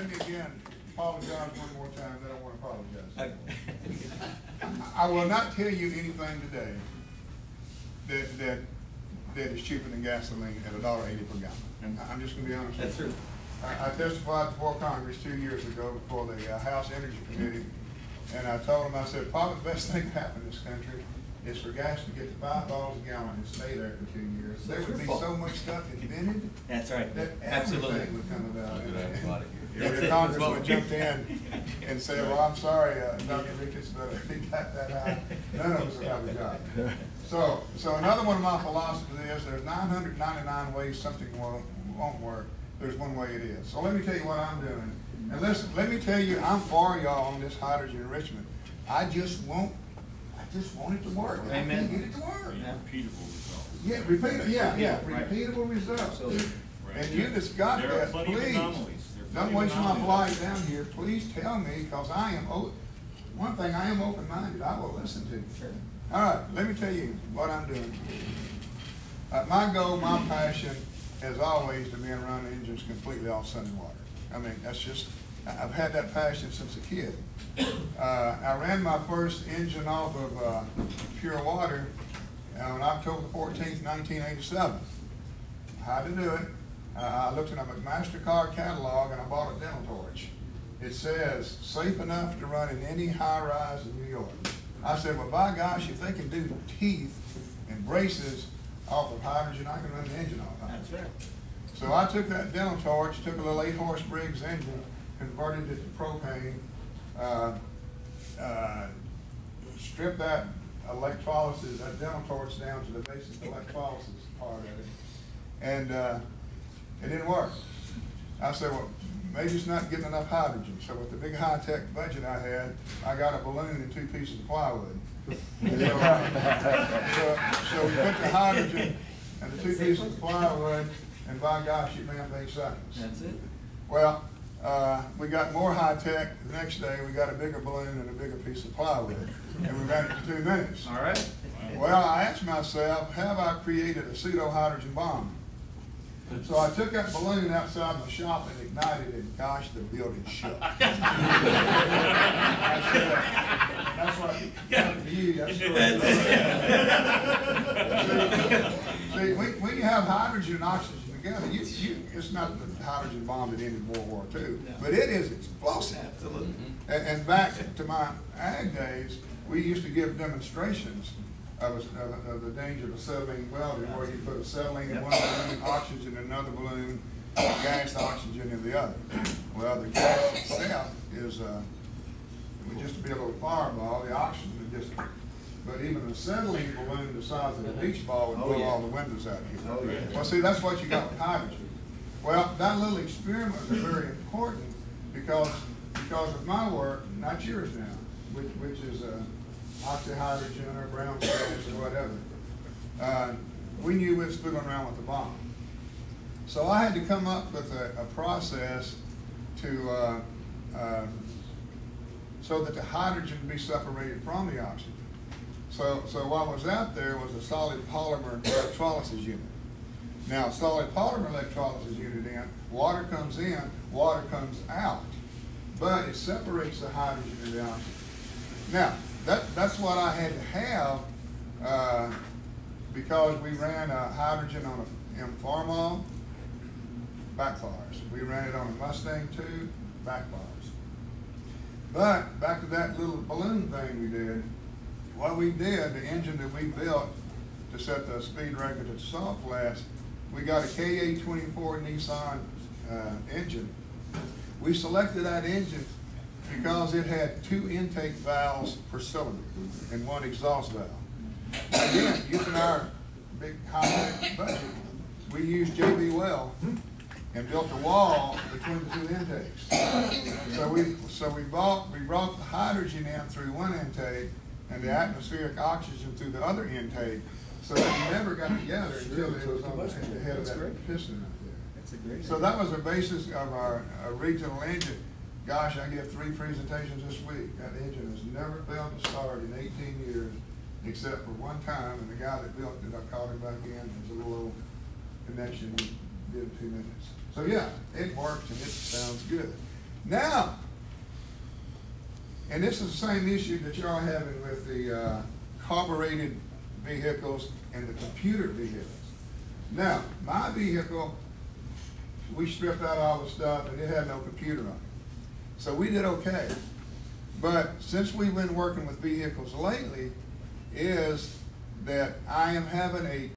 let me again apologize one more time, then I want to apologize. I will not tell you anything today that is cheaper than gasoline at $1.80 per gallon. I'm just going to be honest with you. That's true. I testified before Congress 2 years ago before the House Energy Committee, and I told them, I said, probably the best thing to happen in this country is for gas to get to $5 a gallon and stay there for 2 years. There would be so much stuff invented. That's right. That Absolutely. everything would come about. That's The it. congressman jumped in and said, well, I'm sorry, Dr. Ricketts, but if he got that high, none of us would have a job. So another one of my philosophies is there's 999 ways something won't work. There's one way it is. So let me tell you what I'm doing. And listen, let me tell you, I'm for y'all on this hydrogen enrichment. I just want it to work. Amen. I can't get it to work. Yeah. Repeatable results. Yeah, repeatable results. Absolutely. Right. And you that's got There are that, plenty of please, anomalies. There are don't plenty of waste my anomalies. flight down here. Please tell me, because I am, one thing, I am open-minded. I will listen to you. Sure. All right, let me tell you what I'm doing. My goal, my passion, has always to be around engines completely off sun and water. I mean, that's just, I've had that passion since a kid. I ran my first engine off of pure water on October 14th, 1987. How to do it? I looked in a MasterCard catalog and I bought a dental torch. It says, safe enough to run in any high rise in New York. I said, well, by gosh, if they can do teeth and braces off of hydrogen, I can run the engine off hydrogen. That's right. So I took that dental torch, took a little 8-horse Briggs engine, converted it to propane, stripped that electrolysis, that dental torch down to the basic electrolysis part of it, and it didn't work. I said, well, maybe it's not getting enough hydrogen. So with the big high-tech budget I had, I got a balloon and 2 pieces of plywood. So we put the hydrogen and the 2 pieces of plywood, and by gosh, it ran 8 seconds. That's it. Well, we got more high-tech. The next day, we got a bigger balloon and a bigger piece of plywood, and we ran it in 2 minutes. All right. Well, I asked myself, have I created a pseudo-hydrogen bomb? So I took that balloon outside my shop and ignited it, and gosh, the building shook. I said, that's what happened to you. That's See, when you have hydrogen and oxygen together, it's not the hydrogen bomb that ended World War II, but it is explosive. Absolutely. And back to my ag days, we used to give demonstrations of the danger of acetylene welding, where you put acetylene in one balloon, oxygen in another balloon, gas oxygen in the other. Well, the gas itself is just to be a little fireball. The oxygen is just, but even an acetylene balloon the size of a beach ball would blow all the windows out here. Oh, yeah. Well, see, that's what you got with hydrogen. Well, that little experiment was very important because of my work, not yours now, which is oxyhydrogen or brown cells or whatever. We knew we was fooling around with the bomb. So I had to come up with a process to so that the hydrogen would be separated from the oxygen. So what was out there was a solid polymer electrolysis unit. Now, solid polymer electrolysis unit water comes in, water comes out, but it separates the hydrogen and the oxygen. Now, that's what I had to have because we ran hydrogen on a Farmall, backfires. We ran it on a Mustang too, backfires. But back to that little balloon thing we did, what we did, the engine that we built to set the speed record at soft flats, we got a KA-24 Nissan engine. We selected that engine because it had 2 intake valves per cylinder and 1 exhaust valve. Again, using our big high-tech budget, we used JB Well and built a wall between the 2 intakes. So we brought the hydrogen in through 1 intake and the atmospheric oxygen through the other intake, so they never got together until it was on the head of that piston right there. That's a great So that was the basis of our regional engine. Gosh, I give 3 presentations this week. That engine has never failed to start in 18 years, except for one time, and the guy that built it, I called him back in. There's a little old connection we did in 2 minutes. So yeah, it works and it sounds good. Now, and this is the same issue that y'all are having with the carbureted vehicles and the computer vehicles. Now, my vehicle, we stripped out all the stuff and it had no computer on it. So we did okay. But since we've been working with vehicles lately, is that I am having a